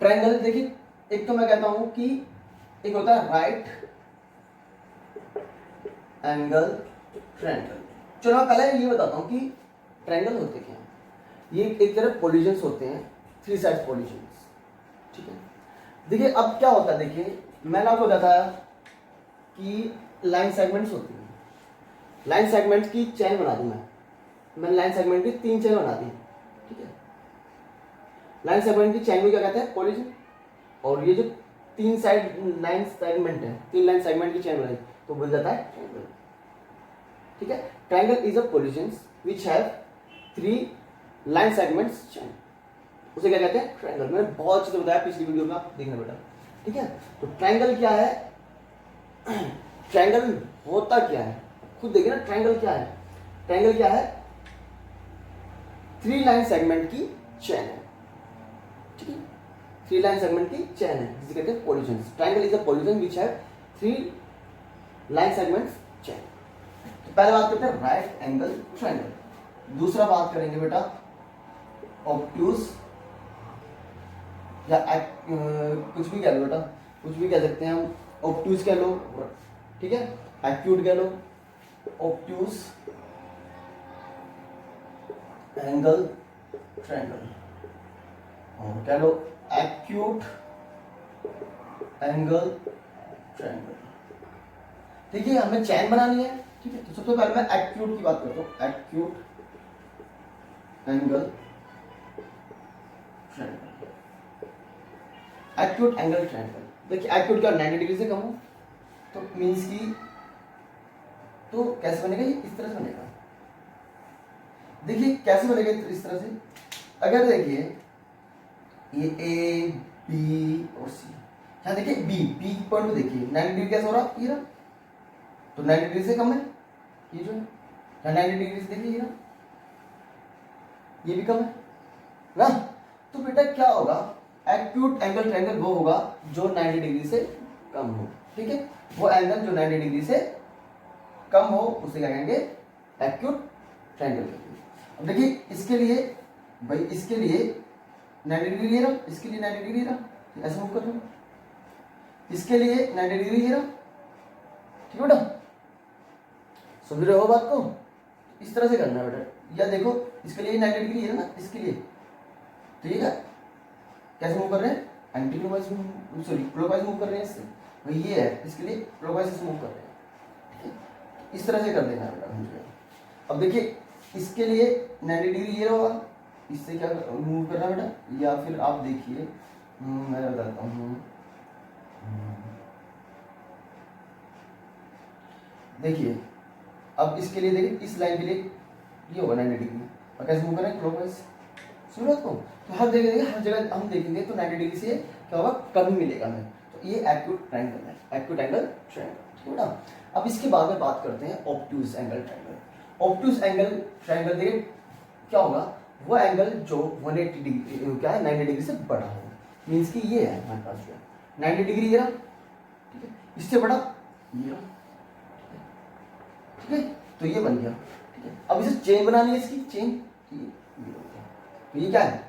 Triangle देखिए, एक तो मैं कहता हूं कि एक होता है राइट एंगल ट्रायंगल। चलो मैं पहले ये बताता हूं कि ट्रायंगल होते क्या हैं। ये एक तरह कोलिजन्स होते हैं, थ्री साइड कोलिजन्स, ठीक है। देखिए अब क्या होता है, देखिए मैंने आपको बताया कि लाइन सेगमेंट्स होती हैं। लाइन सेगमेंट्स की चेन बना दी मैंने लाइन सेगमेंट की 3 चेन बना दी, ठीक है। लाइन सेगमेंट की चेन में क्या कहते हैं, कोलिजन। और ये जो 3 साइड लाइन सेगमेंट है, 3 लाइन सेगमेंट की चेन बनाई तो बोल जाता है ट्रायंगल, ठीक है। Triangle is a collisions which have 3 line segments chain, उसे क्या कहते हैं, ट्रायंगल। मैंने बहुत अच्छे से बताया पिछली वीडियो में, आप देखना बेटा, ठीक है। तो ट्रायंगल क्या है, ट्रायंगल होता क्या है, खुद देखिए ना। ट्रायंगल क्या है, ट्रायंगल क्या है, 3 लाइन सेगमेंट की चेन है, ठीक है। 3 लाइन सेगमेंट की चेन है जिसे कहते हैं collision. Triangle is a collision which have 3 line segments chain. तो पहले बात करते हैं राइट एंगल ट्रायंगल। दूसरा बात करेंगे बेटा ऑब्ट्यूज या कुछ भी कह लो बेटा, कुछ भी कह सकते हैं हम। ऑब्ट्यूज कह लो, ठीक है, एक्यूट कह लो, ऑब्ट्यूज एंगल ट्रायंगल, और कह लो एक्यूट एंगल ट्रायंगल। देखिए हमें चैन बनानी है, ठीक है। तो सबसे पहले मैं एक्यूट की बात करता हूं, acute angle triangle. Acute angle triangle, देखिए एक्यूट क्या 90 डिग्री से कम हो, तो मीन्स की तो कैसे बनेगा, ये इस तरह से बनेगा। देखिए कैसे बनेगा इस तरह से, अगर देखिए ये ए बी और सी, यहाँ देखिए बी पॉइंट पे देखिए 90 डिग्री कैसे हो रहा, ये रहा, तो 90 डिग्री से कम है ये जो है, यहाँ 90 डिग्री से देखिए ये भी कम है ना। तो बेटा क्या होगा, एक्यूट एंगल ट्रायंगल वो होगा जो 90 डिग्री से कम हो, ठीक है। वो एंगल जो 90 डिग्री से कम हो उसे क्या कहेंगे, एक्यूट ट्रायंगल कहेंगे। अब देखिए इसके लिए, भाई इसके लिए 90 डिग्री ले रहा, इसके लिए 90 डिग्री ले रहा, ऐसे मूव कर रहा हूं, इसके लिए 90 डिग्री ले रहा, ठीक है बेटा, समझ रहे हो बात को। इस तरह से करना है बेटा। या देखो इसके लिए 90 डिग्री है ना, इसके लिए, ठीक है, कैसे मूव कर रहे हैं, anti clockwise, sorry clockwise move कर रहे हैं इससे, भाई ये है, इसके लिए क्लॉकवाइज से मूव कर रहे हैं, ठीक है। इस तरह से कर देना है बेटा मुझे। अब देखिए इसके लिए 90 डिग्री ये होगा, इससे क्या मूव करना बेटा, या फिर आप देखिए मैं बताता हूँ। देखिए अब इसके लिए देखिए, इस लाइन के लिए ये होगा 90 डिग्री, और कैसे मूव करें, क्लॉकवाइज, सुनो तो हर जगह, हर जगह हम देखेंगे तो 90 डिग्री से क्या होगा, कम मिलेगा हमें। तो ये एक्यूट ट्रायंगल है, एक्यूट एंगल ट्रायंगल, ठीक है बेटा। अब इसके बाद में बात करते हैं obtuse angle triangle. Obtuse angle triangle देखिए क्या होगा, वो एंगल जो 180 डिग्री क्या है, 90 डिग्री से बड़ा हो, मीन्स कि ये है हमारे पास जो है 90 डिग्री ये रहा, ठीक है, इससे बड़ा ये रहा, ठीक है, तो ये बन गया, ठीक है। अब इसे चेन बनानी है, इसकी चेन, तो ये क्या है,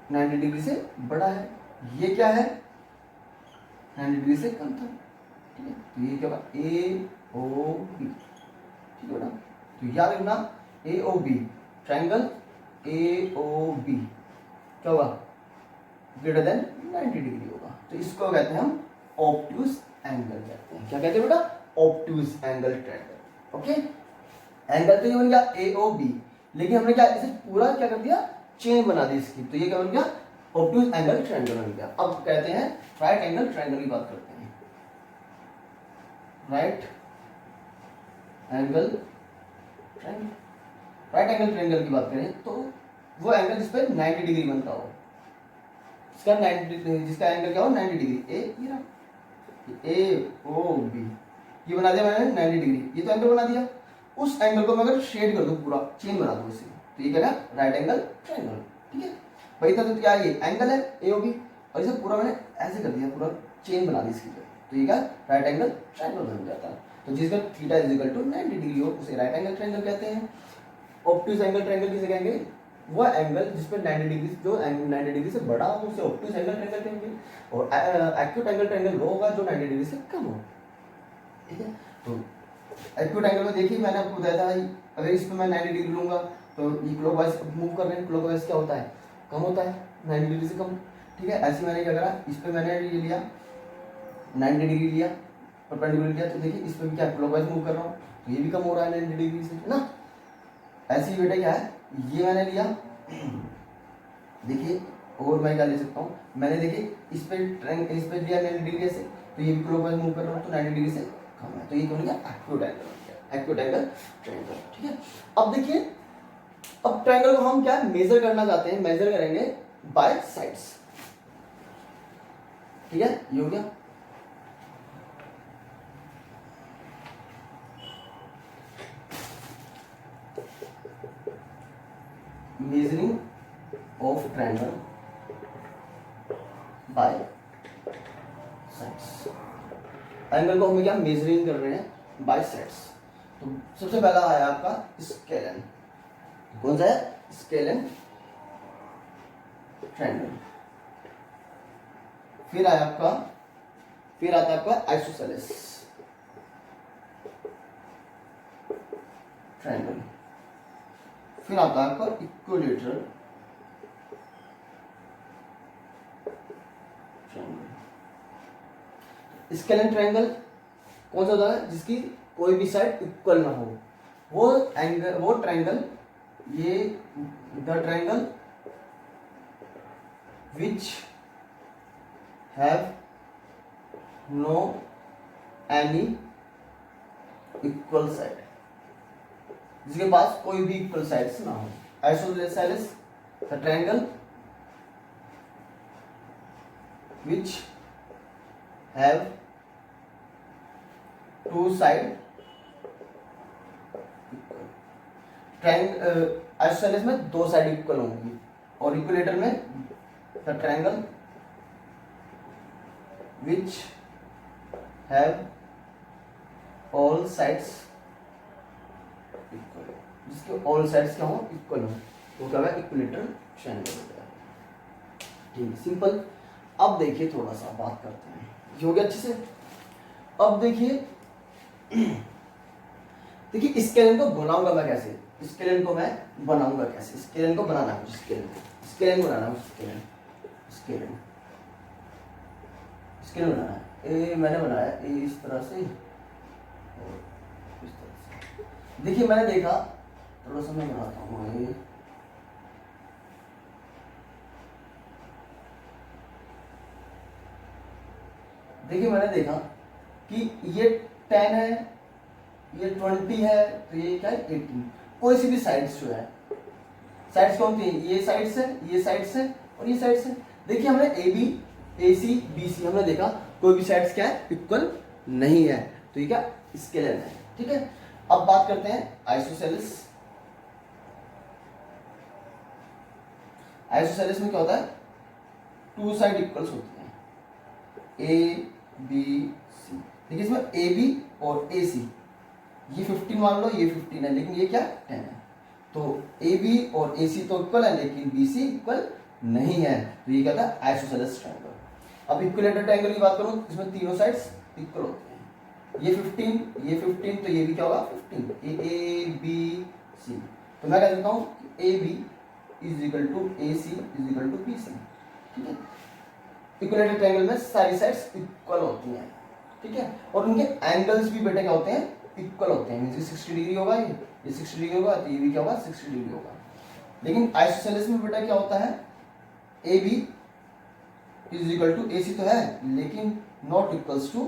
90 डिग्री से बड़ा है, ये क्या है, 90 डिग्री से कम था, ठीक है। तो ये क्या होगा, ए ओ बी, ठीक है बेटा। तो याद रखना A O B, triangle A O B क्या होगा, ग्रेटर देन 90 डिग्री होगा। तो इसको कहते हैं हम ऑब्ट्यूज एंगल कहते हैं। क्या कहते हैं बेटा, obtuse angle triangle, okay. Angle तो ये बन गया ए ओ बी, लेकिन हमने क्या इसे पूरा क्या कर दिया, चेन बना दी इसकी, तो ये क्या बन गया, ऑब्ट्यूज एंगल ट्रायंगल बन गया। अब कहते हैं राइट एंगल ट्रायंगल की बात करते हैं। Right angle triangle, right angle triangle की बात करें तो वो एंगल जिस पे 90 डिग्री बनता हो, जिसका 90, जिसका एंगल क्या हो 90 डिग्री, ए ये रहा, ए ओ बी, ये बना दिया मैंने 90 डिग्री, ये तो एंगल बना दिया। उस एंगल को मैं अगर शेड कर दूं, पूरा चेन बना दूं इसे, तो ये क्या है, राइट एंगल ट्रायंगल, ठीक है। वही था, तो क्या ये एंगल है ए ओ बी, और इसे पूरा मैंने ऐसे कर दिया, पूरा चेन बना दी इसकी, तो ये क्या राइट एंगल ट्रायंगल बन जाता है। तो जिसका theta is equal to 90 degree हो उसे राइट एंगल ट्रायंगल कहते हैं। ऑब्ट्यूज एंगल ट्रायंगल किसे कहेंगे, वो एंगल जिसपे 90 डिग्री, जो 90 डिग्री से बड़ा हो उसे ऑब्टूस एंगल ट्रायंगल कहेंगे, और एक्यूट एंगल ट्रायंगल वो होगा जो 90 डिग्री से कम हो। ठीक है, तो एक्यूट एंगल में देखिए मैंने आपको बताया था, अगर इस पे मैं 90 डिग्री लूंगा तो ये क्लॉकवाइज मूव कर रहे हैं, क्लॉकवाइज क्या होता है, कम होता है 90 डिग्री से कम। ठीक है, ऐसे मैंने क्या करा, इस पे मैंने ये लिया 90 डिग्री लिया, परपेंडिकुलर लिया, तो देखिए इस पे भी क्या क्लॉकवाइज मूव कर रहा हूँ, तो ये भी कम हो रहा है 90 डिग्री से, है ना। ऐसे ही बेटा क्या है, ये मैंने लिया, देखिए और मैं क्या ले सकता हूँ, मैंने देखिए इस पे लिया 90 डिग्री से, तो ये भी क्लॉकवाइज मूव कर रहा हूँ तो 90 डिग्री से कम है, तो ये कौन गया, acute angle, acute angle triangle. ठीक है, अब देखिए, अब ट्रायंगल को हम क्या मेजर करना चाहते हैं, मेजर करेंगे बाय साइड्स। ठीक है, ये हो गया। Measuring of triangle by sides, angle को हम क्या मेजरिंग कर रहे हैं बाय साइड्स। तो सबसे पहला आया आपका स्केलन, कौन सा है, स्केलन ट्रायंगल। फिर आया आपका, फिर आता है आपका आइसोसेलेस ट्रायंगल, फिर आता है आपका इक्विलैटरल ट्रायंगल। स्केलन ट्रायंगल कौन सा होता है, जिसकी कोई भी साइड इक्वल ना हो, वो एंगल, वो ट्रायंगल, ये the triangle which have no any equal side, जिसके पास कोई भी इक्वल साइड्स ना हो। Isosceles the triangle which have two side triangle, isosceles में दो साइड इक्वल होंगी, और इक्विलैटरल में the triangle which have all sides equal, जिसके ऑल साइड्स क्या हो, इक्वल हो, तो क्या है, इक्विलैटरल ट्रायंगल हो गया। ठीक, सिंपल। अब देखिए थोड़ा सा बात करते हैं, ये हो गया अच्छे से। अब देखिए, देखिए स्केलन को बनाऊंगा मैं कैसे, स्केलन को मैं बनाऊंगा कैसे, स्केलन को बनाना है, स्केलन बनाना है, स्केलन बनाना है। ए मैंने बनाया ए इस तरह से और इस तरह से। देखिए मैंने देखा, थोड़ा सा मैं बनाता हूँ, ये देखिए मैंने देखा कि ये 10 है, ये 20 है, तो ये क्या है 18। कोई सी भी साइड्स जो है, साइड्स कौन सी है, ये साइड्स है, ये साइड्स है और ये साइड्स है। देखिए हमने A B, A C, B C हमने देखा कोई भी साइड्स क्या है, इक्वल नहीं है, तो ये क्या स्केलन है। ठीक है, अब बात करते हैं आइसोसेलेस। आइसोसेलेस में क्या होता है, टू साइड इक्वल्स होती हैं, ए बी सी। देखिए इसमें ए बी और ए सी, ये 15 मान लो, ये 15 है, लेकिन ये क्या 10 है, तो ए बी और ए सी तो इक्वल है, लेकिन बी सी इक्वल नहीं है, तो ये क्या था आइसोसेलेस ट्रायंगल। अब इक्विलैटरल ट्रायंगल की बात करूं, इसमें तीनों साइड्स इक्वल होते हैं, ये 15, ये 15, तो ये भी क्या होगा 15, ए बी सी। तो मैं कह देता हूं A B is equal to A C is equal to B C. ठीक है, इक्विलैटरल ट्रायंगल में सारी साइड्स इक्वल होती हैं। ठीक है, और उनके एंगल्स भी बेटा क्या होते हैं, इक्वल होते हैं। मींस 60 डिग्री होगा, ये 60 डिग्री होगा, तो ये भी क्या होगा 60 डिग्री होगा। लेकिन आइसोसेलेस में बेटा क्या होता है, A B is equal to A C तो है, लेकिन not equals to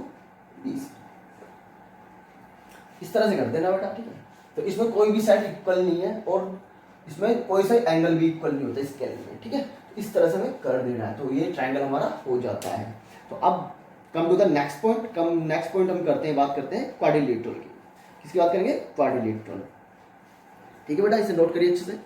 B C. इस तरह से कर देना बेटा। ठीक है, तो इसमें कोई भी साइड इक्वल नहीं है और इसमें कोई सा एंगल भी इक्वल नहीं होता स्केल में। ठीक है, इस तरह से हमें कर देना है, तो ये ट्रायंगल हमारा हो जाता है। तो अब come to the next point, next point हम करते हैं, बात करते हैं क्वाड्रिलेटरल की। किसकी बात करेंगे, क्वाड्रिलेटरल। ठीक है बेटा, इसे नोट करिए अच्छे से।